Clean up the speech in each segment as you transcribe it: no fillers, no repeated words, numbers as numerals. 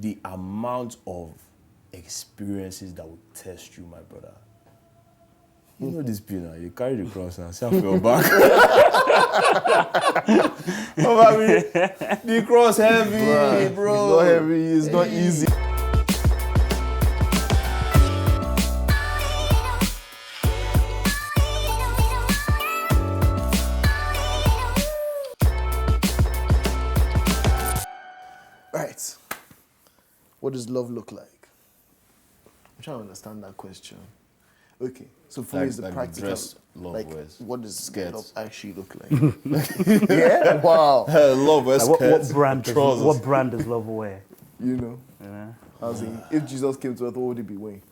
the amount of experiences that will test you, my brother. You know this bill now, you carry the cross and self your back. The cross heavy, bro. It's not heavy, it's not easy. Right. What does love look like? I'm trying to understand that question. Okay, so for me, it's the practical. What does love actually look like? Yeah, wow. Love wears skirts. What brand does love wear? You know. Yeah. I was saying, if Jesus came to earth, what would he be wearing?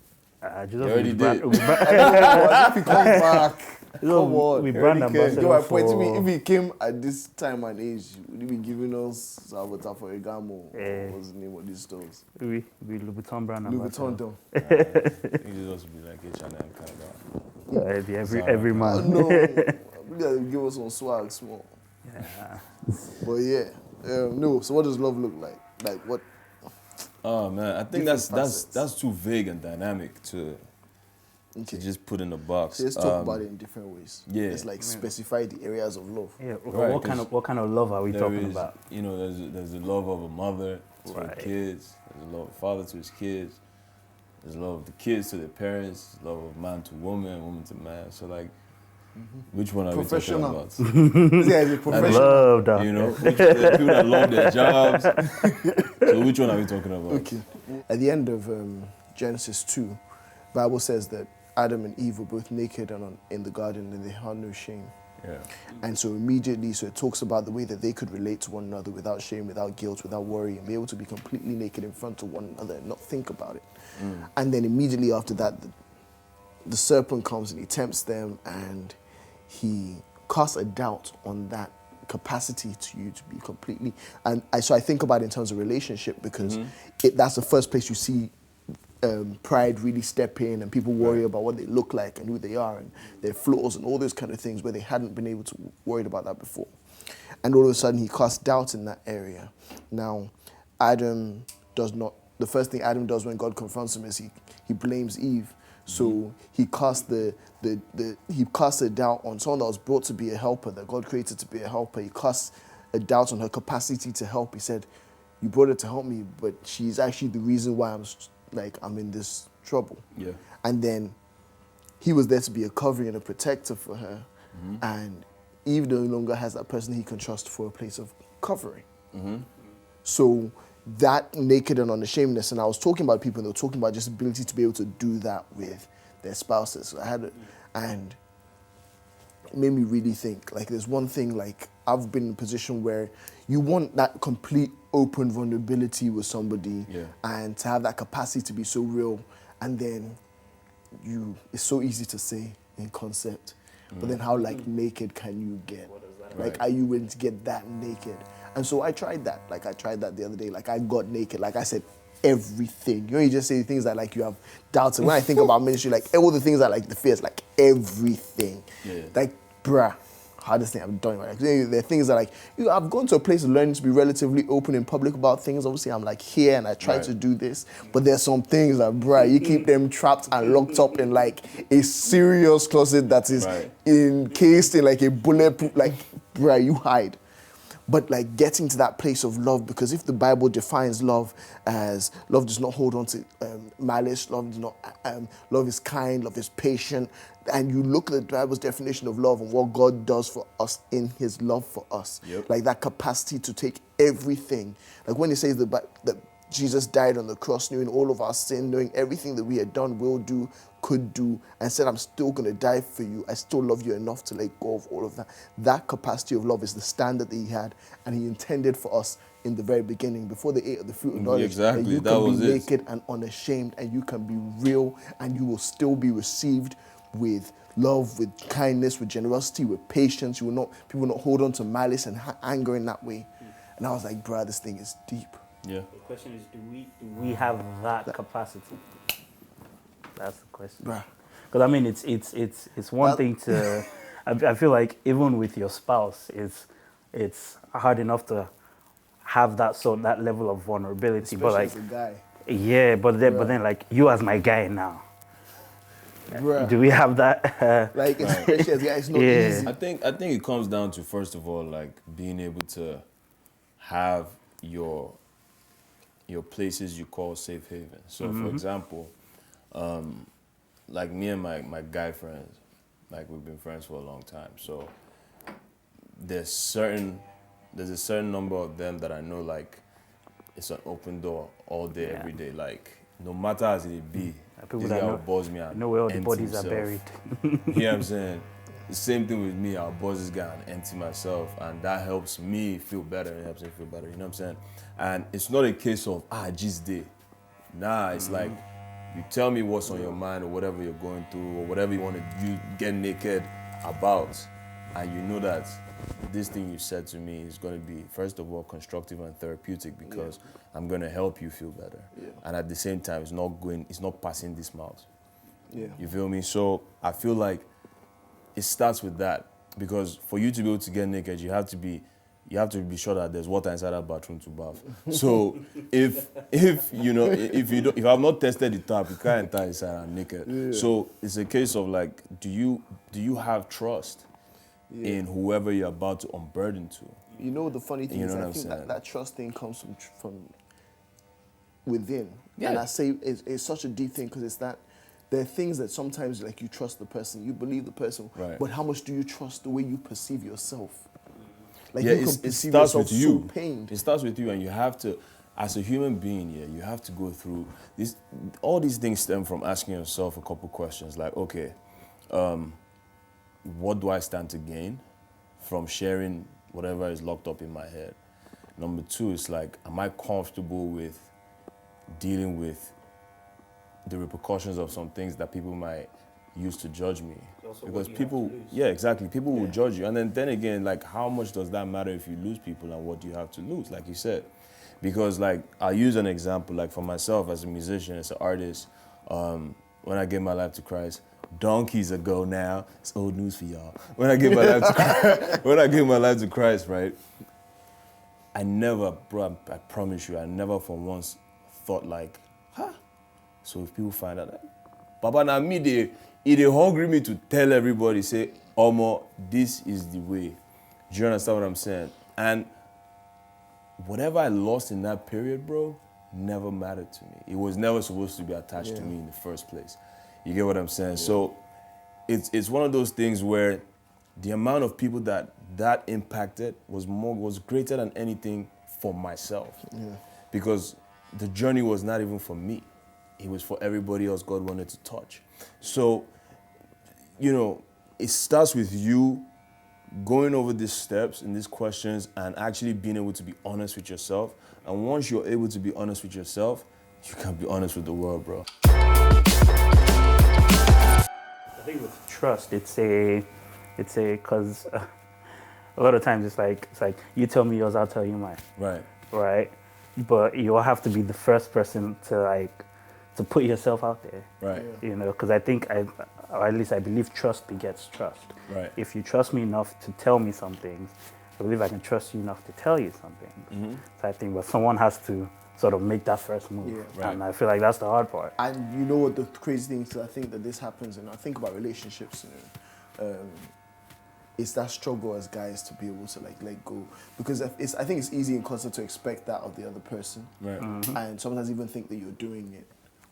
Jesus already did. If he comes back, come on. We brand ambassador You know, for... if he came at this time and age, would he be giving us Salvatore Ferragamo? What's the name of these stores? We Louboutin brand ambassador. Louis Vuitton, though. He just be like H&M kind of. Every man. No, give us some swag, small. Yeah. But yeah, no. So what does love look like? Like what? Oh man, I think that's too vague and dynamic to just put in a box. So let's talk about it in different ways. Yeah, let's specify the areas of love. Yeah, right, what kind of love are we talking about? You know, there's the love of a mother to her kids. There's the love of a father to his kids. There's the love of the kids to their parents. Love of man to woman, woman to man. So like, which one are we talking about? Yeah, the professional. Love that. You know, the people that love their jobs. So which one are we talking about? Okay. At the end of Genesis 2, the Bible says that Adam and Eve were both naked and in the garden and they had no shame. Yeah. And so immediately, it talks about the way that they could relate to one another without shame, without guilt, without worry, and be able to be completely naked in front of one another and not think about it. And then immediately after that, the serpent comes and he tempts them and he casts a doubt on that capacity to you to be completely. And so I think about it in terms of relationship because that's the first place you see pride really step in and people worry about what they look like and who they are and their flaws and all those kind of things where they hadn't been able to worry about that before. And all of a sudden he casts doubt in that area. Now, Adam does not, the first thing Adam does when God confronts him is he blames Eve. So he casts the doubt on someone that was brought to be a helper, that God created to be a helper. He casts a doubt on her capacity to help. He said, you brought her to help me, but she's actually the reason why I'm in this trouble. Yeah. And then he was there to be a covering and a protector for her. And Eve no longer has that person he can trust for a place of covering. So that naked and unashamedness, and I was talking about people and they were talking about just ability to be able to do that with their spouses. So and it made me really think, like there's one thing, like I've been in a position where you want that complete open vulnerability with somebody and to have that capacity to be so real, and then it's so easy to say in concept, but then how like naked can you get? Like, are you willing to get that naked? And so I tried that. Like, I tried that the other day. Like, I got naked. Like, I said everything. You know, you just say things that, like, you have doubts. And when I think about ministry, like, all the things that, like, the fears, like, everything. Yeah. Like, bruh, hardest thing I've done. Like, there are things that, like, I've gone to a place of learning to be relatively open in public about things. Obviously, I'm, like, here and I try to do this. But there's some things that, bruh, you keep them trapped and locked up in, like, a serious closet that is encased in, like, a bulletproof, like, bruh, you hide. But like getting to that place of love, because if the Bible defines love as love does not hold on to malice, love is kind, love is patient, and you look at the Bible's definition of love and what God does for us in his love for us, like that capacity to take everything, like when he says that Jesus died on the cross knowing all of our sin, knowing everything that we had done, will do, could do, and said, I'm still going to die for you. I still love you enough to let go of all of that. That capacity of love is the standard that he had, and he intended for us in the very beginning, before they ate of the fruit of knowledge, that you can be naked and unashamed, and you can be real, and you will still be received with love, with kindness, with generosity, with patience. People will not hold on to malice and anger in that way. And I was like, bruh, this thing is deep. Yeah. The question is, do we have that capacity? That's the question. Because I mean, it's one thing to. I feel like even with your spouse, it's hard enough to have that level of vulnerability. Especially But like, as a guy. yeah, but then like you as my guy now. Bruh. Do we have that? Like, especially as a guy, it's not Yeah. easy. I think it comes down to, first of all, like being able to have your places you call safe haven. So for example, like me and my guy friends, like we've been friends for a long time. So there's a certain number of them that I know, like it's an open door all day, Yeah. every day. Like no matter as it be, People this that guy know- will buzz me and know where all the empty bodies are himself. buried. You know what I'm saying? The same thing with me. I'll buzz this guy and empty myself, and that helps me feel better. It helps me feel better. You know what I'm saying? And it's not a case of just day. Nah, it's like you tell me what's on your mind or whatever you're going through or whatever you want to get naked about, and you know that this thing you said to me is going to be, first of all, constructive and therapeutic because I'm going to help you feel better. Yeah. And at the same time, it's not passing this mouth. Yeah. You feel me? So I feel like it starts with that, because for you to be able to get naked, you have to be sure that there's water inside that bathroom to bath. So if I've not tested the tap, you can't enter inside and naked. Yeah. So it's a case of like, do you have trust in whoever you're about to unburden to? You know, the funny thing You is, know what I I'm think saying? that trust thing comes from within. Yeah. And I say it's such a deep thing because it's that there are things that sometimes, like, you trust the person, you believe the person, Right. but how much do you trust the way you perceive yourself? Like, Yeah, you can it perceive starts yourself with you. so pained. It starts with you, and you have to, as a human being, you have to go through this. All these things stem from asking yourself a couple questions, like, okay, what do I stand to gain from sharing whatever is locked up in my head? Number two is like, am I comfortable with dealing with the repercussions of some things that people might use to judge me? Also Because what you have people, to lose. yeah, exactly, people will judge you. And then again, like, how much does that matter if you lose people, and what do you have to lose, like you said? Because, like, I'll use an example, like for myself as a musician, as an artist, when I gave my life to Christ, donkeys ago now, it's old news for y'all. When I gave my life to Christ, right, I never, bro, I promise you, I never for once thought like, so if people find out, like, Papa, now me, they hungry me to tell everybody, say, Omo, this is the way. Do you understand what I'm saying? And whatever I lost in that period, bro, never mattered to me. It was never supposed to be attached to me in the first place. You get what I'm saying? So it's one of those things where the amount of people that impacted was greater than anything for myself. Yeah. Because the journey was not even for me. It was for everybody else God wanted to touch. So, it starts with you going over these steps and these questions and actually being able to be honest with yourself. And once you're able to be honest with yourself, you can be honest with the world, bro. I think with trust, because a lot of times it's like you tell me yours, I'll tell you mine. Right. But you'll have to be the first person to put yourself out there. Right. Because I think or at least I believe trust begets trust. Right. If you trust me enough to tell me some things, I believe I can trust you enough to tell you some things. Mm-hmm. So I think, but someone has to sort of make that first move. Yeah. Right. And I feel like that's the hard part. And you know what the crazy thing is, I think that this happens, and I think about relationships, it's that struggle as guys to be able to let go, because I think it's easy and constant to expect that of the other person, Right. and sometimes even think that you're doing it,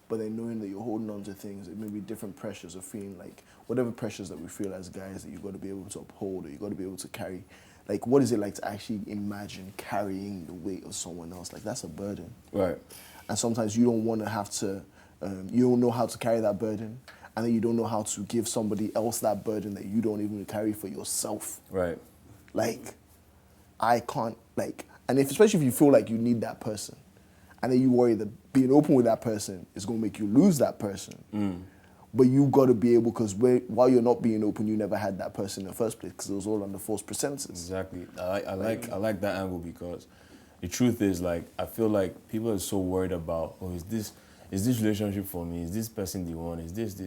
but then knowing that you're holding on to things, it may be different pressures of feeling like whatever pressures that we feel as guys that you've got to be able to uphold, or you've got to be able to carry. Like, what is it like to actually imagine carrying the weight of someone else? Like, that's a burden. Right. And sometimes you don't want to have to, you don't know how to carry that burden, and then you don't know how to give somebody else that burden that you don't even carry for yourself. Right. Like, I can't, and especially if you feel like you need that person, and then you worry that being open with that person is going to make you lose that person. But you got to be able, because while you're not being open, you never had that person in the first place, because it was all under false pretenses. Exactly. I like that angle, because the truth is, like, I feel like people are so worried about, is this relationship for me? Is this person the one? Is this?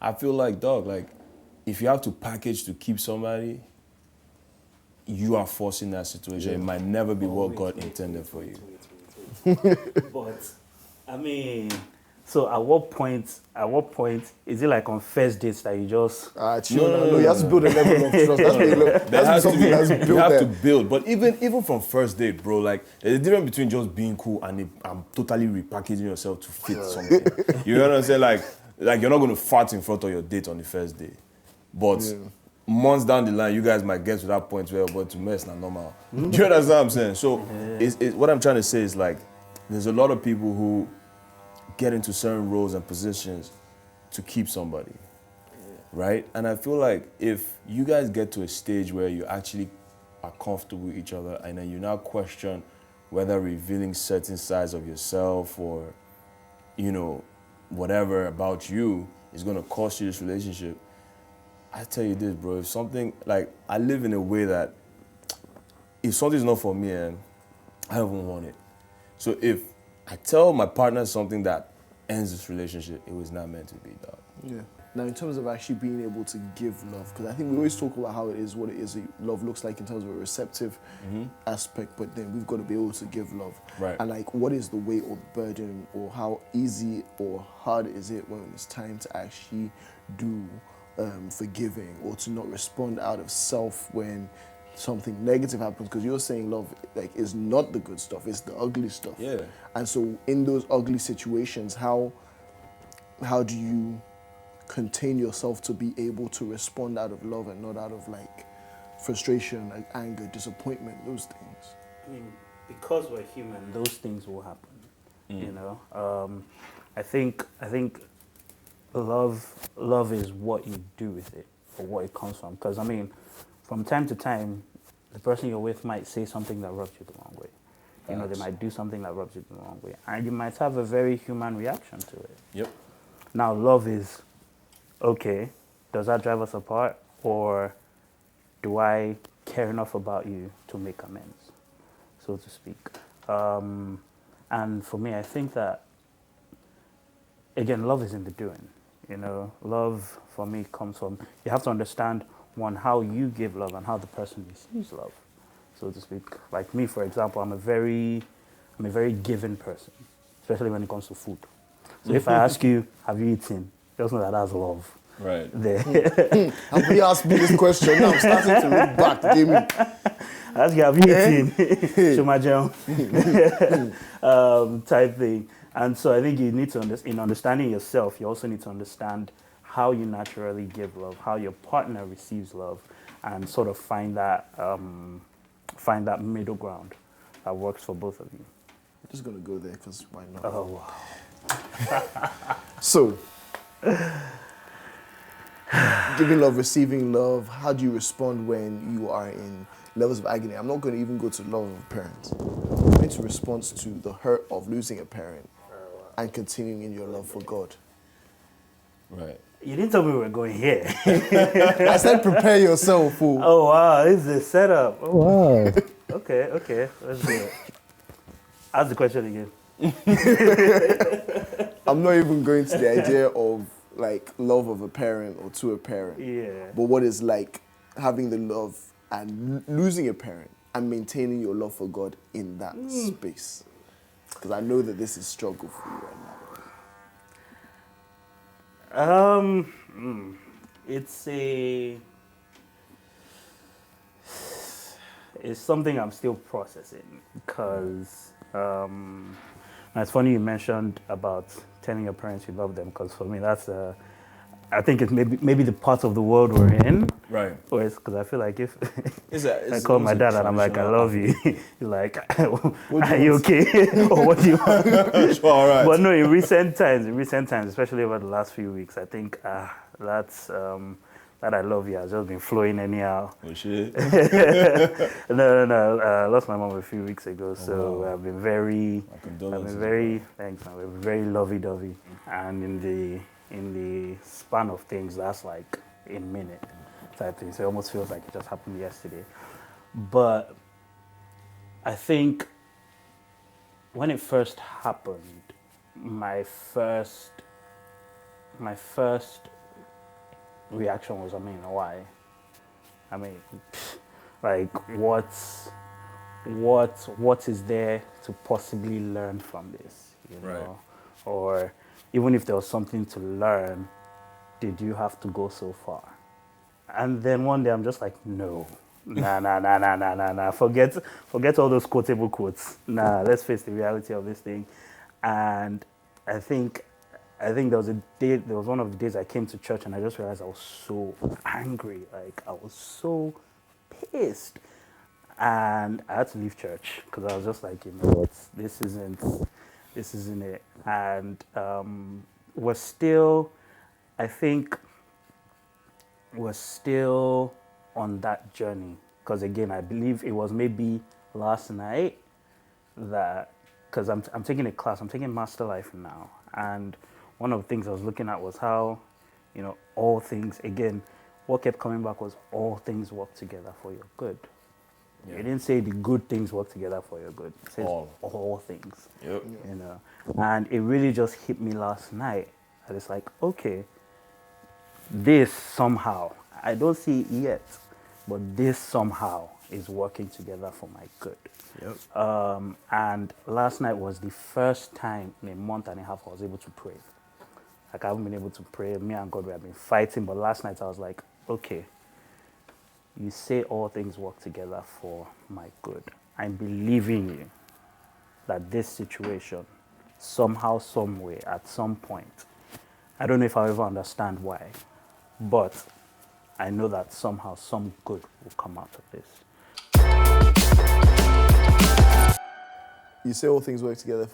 I feel like, dog, like, if you have to package to keep somebody, you are forcing that situation. It might never be what God intended for you. But I mean, so at what point is it like on first dates that you just no, you have to build a level of trust. You have to build. But even from first date, bro, like there's a difference between just being cool and totally repackaging yourself to fit something. You know what I'm saying? Like you're not gonna fart in front of your date on the first day. But months down the line, you guys might get to that point where but to mess not normal. Do you understand what I'm saying? So what I'm trying to say is like there's a lot of people who get into certain roles and positions to keep somebody, right? And I feel like if you guys get to a stage where you actually are comfortable with each other and then you now question whether revealing certain sides of yourself or, you know, whatever about you is going to cost you this relationship, I tell you this, bro, if something, like, I live in a way that if something's not for me, and I don't even want it. So if I tell my partner something that ends this relationship, it was not meant to be, dog. Yeah. Now, in terms of actually being able to give love, because I think we always talk about how it is, what it is, love looks like in terms of a receptive aspect, but then we've got to be able to give love. Right. And like, what is the weight or the burden, or how easy or hard is it when it's time to actually do forgiving, or to not respond out of self when something negative happens? Because you're saying love like is not the good stuff, it's the ugly stuff. Yeah. And so in those ugly situations, how do you contain yourself to be able to respond out of love and not out of like frustration, like anger, disappointment, those things? I mean, because we're human, those things will happen. You know, I think love is what you do with it, or what it comes from. Because I mean, from time to time, the person you're with might say something that rubs you the wrong way. You know, they might do something that rubs you the wrong way, and you might have a very human reaction to it. Yep. Now, love is, okay, does that drive us apart, or do I care enough about you to make amends, so to speak? And for me, I think that, again, love is in the doing. You know, love for me comes from, you have to understand, one, how you give love and how the person receives love, so to speak. Like me, for example, I'm a very giving person, especially when it comes to food. So if I ask you, have you eaten? Just know that that's love. Right. There. Have you asked me this question? Now I'm starting to look back. Give me. I ask you, have you eaten? Shumajel. Type thing. And so I think you need to, in understanding yourself, you also need to understand how you naturally give love, how your partner receives love, and sort of find that middle ground that works for both of you. I'm just gonna go there because why not? Oh wow. So, giving love, receiving love, how do you respond when you are in levels of agony? I'm not going to even go to love of parents. I'm going to respond to the hurt of losing a parent and continuing in your love for God. Right. You didn't tell me we were going here. I said prepare yourself, fool. Oh wow, this is a setup. Oh wow. Okay, let's do it. Ask the question again. I'm not even going to the idea of like love of a parent or to a parent. Yeah. But what is like having the love and losing a parent and maintaining your love for God in that space? Because I know that this is struggle for you right now. It's something I'm still processing, because it's funny you mentioned about telling your parents you love them, because for me I think it's maybe the part of the world we're in. Right. Because I feel like if it's I call my dad and I'm like, I love you, he's like, are you okay? Or what do you want? All right. But no, in recent times, especially over the last few weeks, I think that's that I love you has just been flowing anyhow. Oh shit. No. I lost my mom a few weeks ago, so wow. I've been very thanks, man. We've been very lovey-dovey, and in the span of things, that's like a minute type thing. So it almost feels like it just happened yesterday. But I think when it first happened, my first reaction was, why? Like, what is there to possibly learn from this, you know? Right. Or even if there was something to learn, did you have to go so far? And then one day I'm just like, no, nah. Forget all those quotable quotes. Nah, let's face the reality of this thing. And I think there was a day, there was one of the days I came to church and I just realized I was so angry. Like, I was so pissed. And I had to leave church because I was just like, you know what, this isn't it. And we're still, I think, we're still on that journey. Because again, I believe it was maybe last night that, because I'm taking a class, I'm taking Master Life now. And one of the things I was looking at was how, you know, all things, again, what kept coming back was all things work together for your good. Yeah. It didn't say the good things work together for your good. It says all things. Yep. You know, and it really just hit me last night. And it's like, okay, this somehow, I don't see it yet, but this somehow is working together for my good. Yep. And last night was the first time in a month and a half I was able to pray. Like, I haven't been able to pray. Me and God, we have been fighting, but last night I was like, okay, you say all things work together for my good. I'm believing you that this situation, somehow, some way, at some point, I don't know if I'll ever understand why, but I know that somehow some good will come out of this. You say all things work together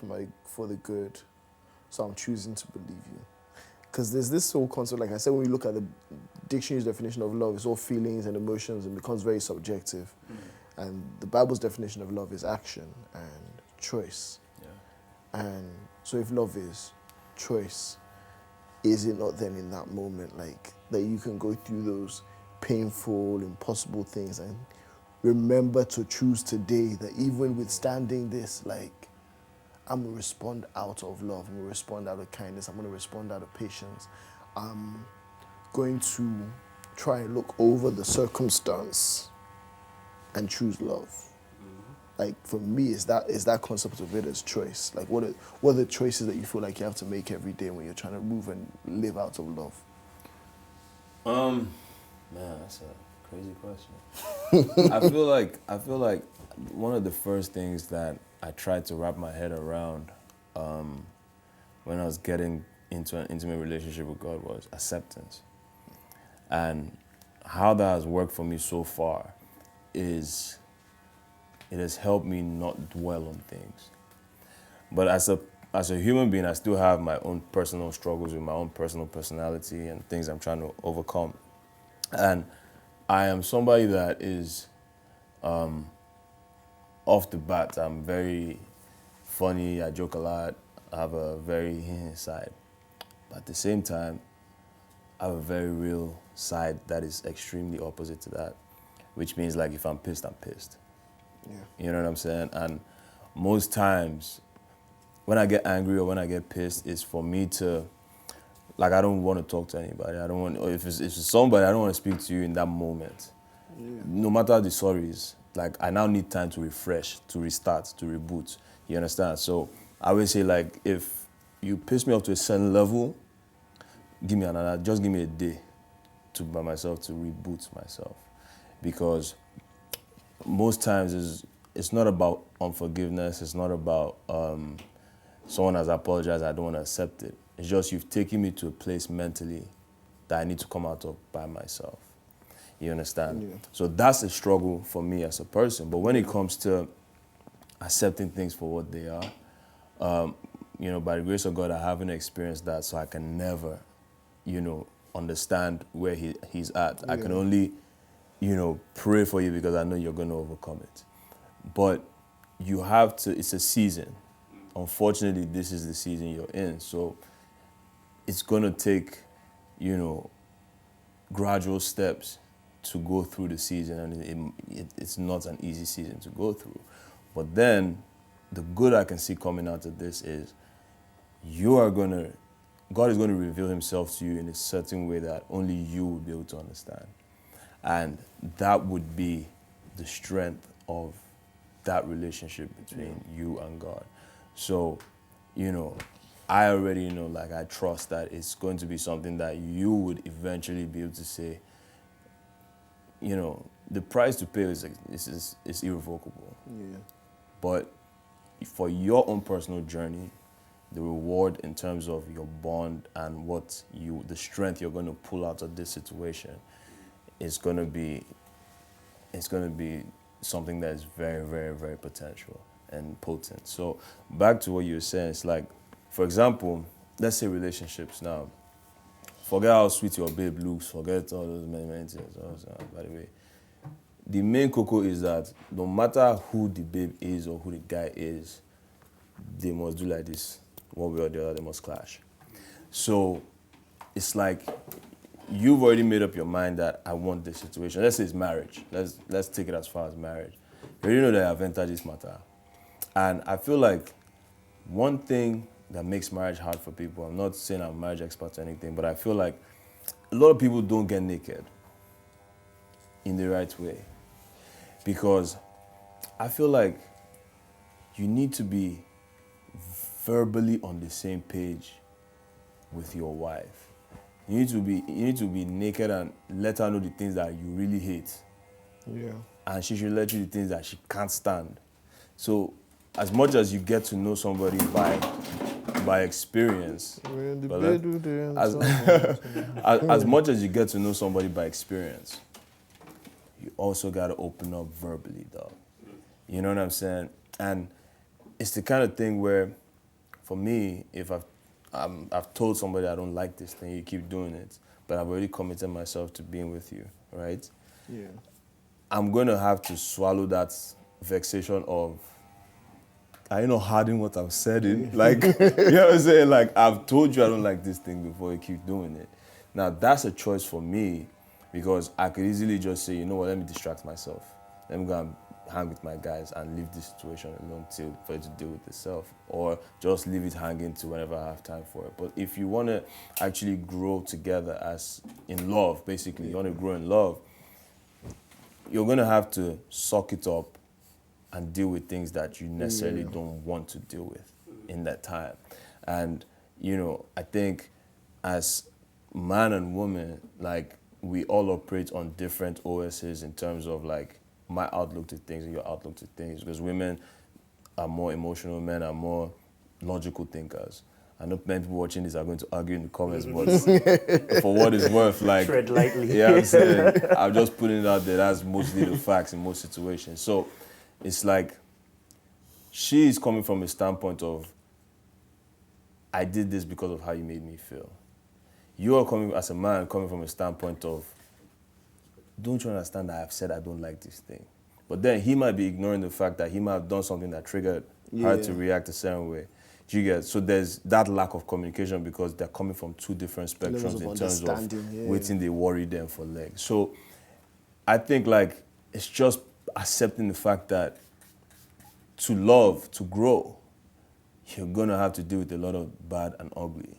for the good, so I'm choosing to believe you. Because there's this whole concept, like I said, when you look at the dictionary's definition of love, it's all feelings and emotions and becomes very subjective. And the Bible's definition of love is action and choice. Yeah. And so if love is choice, is it not then in that moment like that you can go through those painful, impossible things and remember to choose today that even withstanding this, like, I'm going to respond out of love. I'm going to respond out of kindness. I'm going to respond out of patience. I'm going to try and look over the circumstance and choose love. Like, for me, is that concept of it as choice. Like, what are the choices that you feel like you have to make every day when you're trying to move and live out of love? Man, that's a crazy question. I feel like one of the first things that I tried to wrap my head around when I was getting into an intimate relationship with God was acceptance. And how that has worked for me so far is it has helped me not dwell on things. But as a human being, I still have my own personal struggles with my own personal personality and things I'm trying to overcome. And I am somebody that is, off the bat, I'm very funny, I joke a lot, I have a very side. But at the same time, I have a very real side that is extremely opposite to that, which means like if I'm pissed, I'm pissed. Yeah. You know what I'm saying? And most times, when I get angry or when I get pissed, it's for me to, like, I don't want to talk to anybody. I don't want, or if it's somebody, I don't want to speak to you in that moment. Yeah. No matter the sorries, like, I now need time to refresh, to restart, to reboot. You understand? So I always say, like, if you piss me off to a certain level, just give me a day by myself to reboot myself. Because most times it's not about unforgiveness, it's not about someone has apologized, I don't want to accept it. It's just you've taken me to a place mentally that I need to come out of by myself. You understand? Yeah. So that's a struggle for me as a person. But when it comes to accepting things for what they are, by the grace of God, I haven't experienced that, so I can never, understand where he's at. I can only, pray for you because I know you're going to overcome it. But you have to, it's a season. Unfortunately, this is the season you're in. So it's going to take, gradual steps to go through the season. And it's not an easy season to go through. But then the good I can see coming out of this is God is going to reveal himself to you in a certain way that only you will be able to understand. And that would be the strength of that relationship between you and God. So, you know, I already know, like, I trust that it's going to be something that you would eventually be able to say, you know, the price to pay is irrevocable. Yeah. But for your own personal journey, the reward in terms of your bond and the strength you're going to pull out of this situation is going to be something that is very, very, very potential and potent. So back to what you were saying, it's like, for example, let's say relationships now. Forget how sweet your babe looks, forget all those many things. By the way, the main cocoa is that no matter who the babe is or who the guy is, they must do like this. One way or the other, they must clash. So it's like you've already made up your mind that I want this situation. Let's say it's marriage. Let's take it as far as marriage. You already know that I've entered this matter. And I feel like one thing that makes marriage hard for people, I'm not saying I'm a marriage expert or anything, but I feel like a lot of people don't get naked in the right way. Because I feel like you need to be verbally on the same page with your wife. You need to be naked and let her know the things that you really hate. Yeah. And she should let you the things that she can't stand. So as much as you get to know somebody by experience, as much as you get to know somebody by experience, you also got to open up verbally, though. You know what I'm saying? And it's the kind of thing where, for me, if I've told somebody I don't like this thing, you keep doing it, but I've already committed myself to being with you, right? Yeah. I'm going to have to swallow that vexation of, are you not hiding what I've said in? Like, you know what I'm saying? Like, I've told you I don't like this thing before you keep doing it. Now, that's a choice for me, because I could easily just say, you know what, let me distract myself. Let me go and hang with my guys and leave this situation alone for it to deal with itself. Or just leave it hanging to whenever I have time for it. But if you want to actually grow together as in love, basically, you want to grow in love, you're going to have to suck it up and deal with things that you necessarily don't want to deal with in that time. And, you know, I think as man and woman, like, we all operate on different OSs in terms of, like, my outlook to things and your outlook to things. Because women are more emotional, men are more logical thinkers. I know many people watching this are going to argue in the comments, but for what it's worth, like, tread lightly. Yeah, I'm saying, I'm just putting it out there. That's mostly the facts in most situations. So it's like, she is coming from a standpoint of, I did this because of how you made me feel. You are coming, as a man, coming from a standpoint of, don't you understand that I've said I don't like this thing? But then he might be ignoring the fact that he might have done something that triggered her to react a certain way. Do you get? So there's that lack of communication because they're coming from two different spectrums in terms of waiting they worry them for legs. So I think, like, it's just accepting the fact that to love, to grow, you're gonna have to deal with a lot of bad and ugly.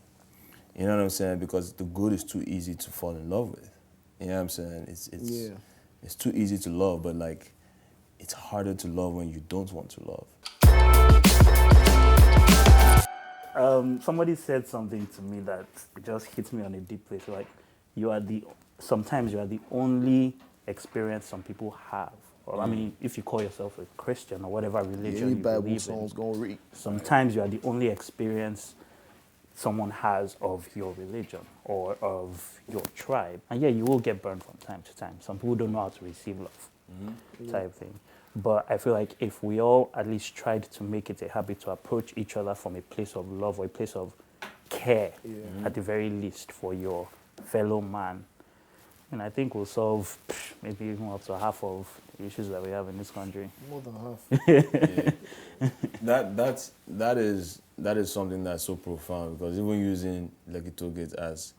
You know what I'm saying? Because the good is too easy to fall in love with. You know what I'm saying? It's too easy to love, but, like, it's harder to love when you don't want to love. Somebody said something to me that just hit me on a deep place. Like, sometimes you are the only experience some people have. Or, I mean, if you call yourself a Christian or whatever religion you believe in, sometimes you are the only experience someone has of your religion or of your tribe. And yeah, you will get burned from time to time. Some people don't know how to receive love, type thing. But I feel like if we all at least tried to make it a habit to approach each other from a place of love or a place of care, at the very least, for your fellow man, and I think we'll solve maybe even up to half of the issues that we have in this country. More than half. That is something that's so profound, because even using Lekki Tollgate as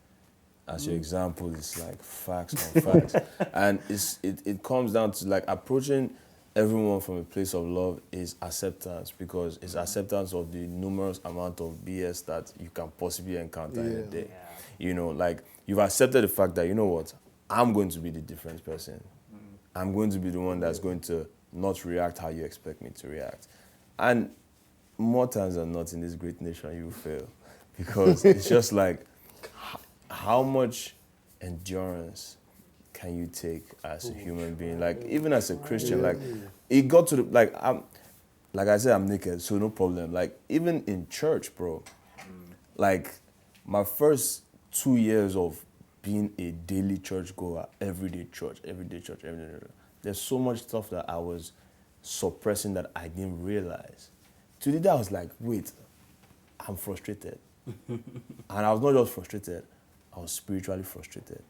your example, it's like facts on facts. And it comes down to, like, approaching everyone from a place of love is acceptance, because it's acceptance of the numerous amount of BS that you can possibly encounter in a day. You know, like, you've accepted the fact that, you know what, I'm going to be the different person. I'm going to be the one that's going to not react how you expect me to react. And more times than not in this great nation, you fail. Because it's just like, how much endurance can you take as a human being? Like, even as a Christian, like, it got to the, like I said, I'm naked, so no problem. Like, even in church, bro, like, my first 2 years of being a daily church goer, everyday church, there's so much stuff that I was suppressing that I didn't realize. Today, I was like, wait, I'm frustrated. And I was not just frustrated, I was spiritually frustrated.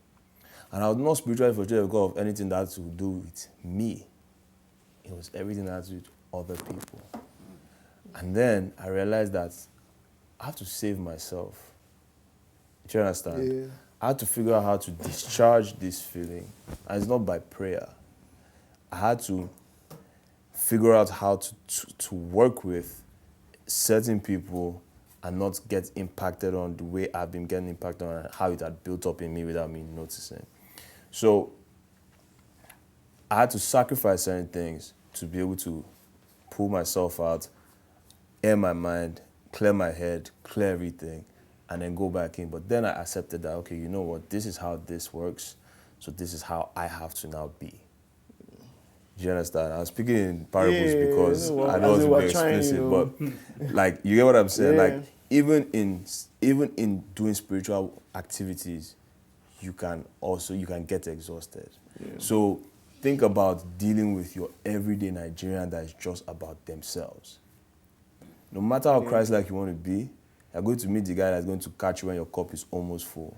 And I was not spiritually frustrated because of anything that had to do with me. It was everything that had to do with other people. And then I realized that I have to save myself. Do you understand? Yeah. I had to figure out how to discharge this feeling. And it's not by prayer. I had to figure out how to work with certain people and not get impacted on the way I've been getting impacted on, how it had built up in me without me noticing. So I had to sacrifice certain things to be able to pull myself out, air my mind, clear my head, clear everything, and then go back in. But then I accepted that, okay, you know what, this is how this works, so this is how I have to now be. Do you understand? I'm speaking in parables because I know how to be explicit, but like, you get what I'm saying? Yeah. Like, even in doing spiritual activities, you can get exhausted. Yeah. So think about dealing with your everyday Nigerian that is just about themselves. No matter how Christ-like you want to be, you're going to meet the guy that's going to catch you when your cup is almost full.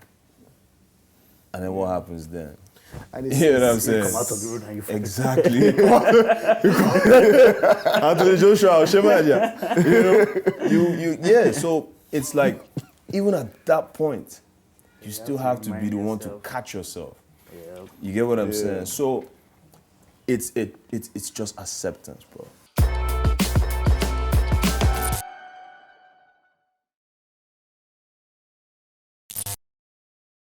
And then what happens then? And You know what I'm saying? Come out of the road and you fall. Exactly. Anthony Joshua, yeah, so it's like, even at that point, you still have to be the one to catch yourself. Yeah. You get what I'm saying? So it's just acceptance, bro.